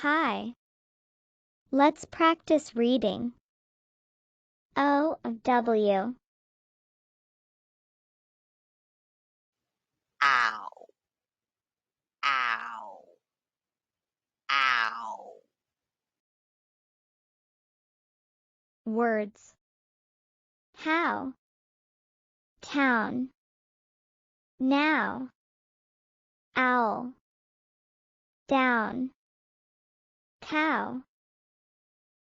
Hi. Let's practice reading. O-W. Ow, ow, ow. Words. How. Town. Now. Owl. Down. Cow.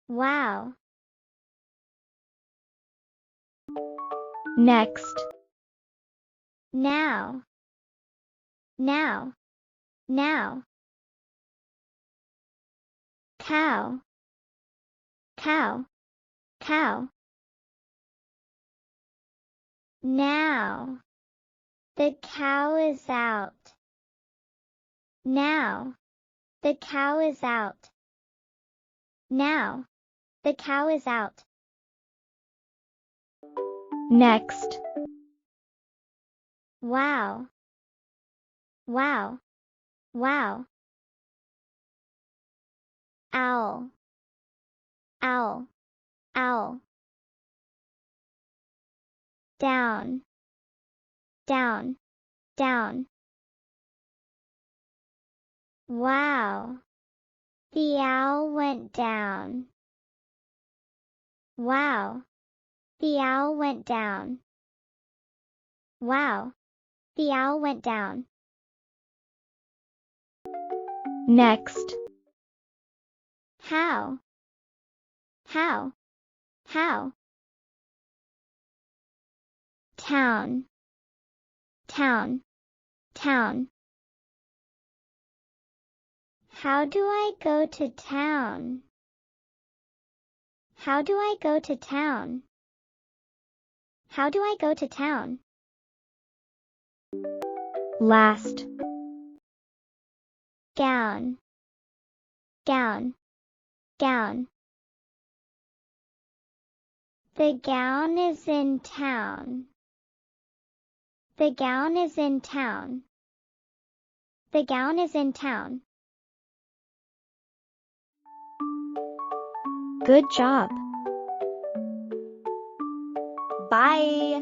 Wow. Next. Now. Now. Now. Cow. Cow. Cow. Now. The cow is out. Now. The cow is out. Now. The cow is out. Next. Wow. Wow. Wow. Owl. Owl. Owl. Down. Down. Down. Wow. The owl went down. Wow. The owl went down. Wow. The owl went down. Next. How. How. How. Town. Town. Town. How do I go to town? How do I go to town? How do I go to town? Last. Gown. Gown. Gown. The gown is in town. The gown is in town. The gown is in town. Good job. Bye.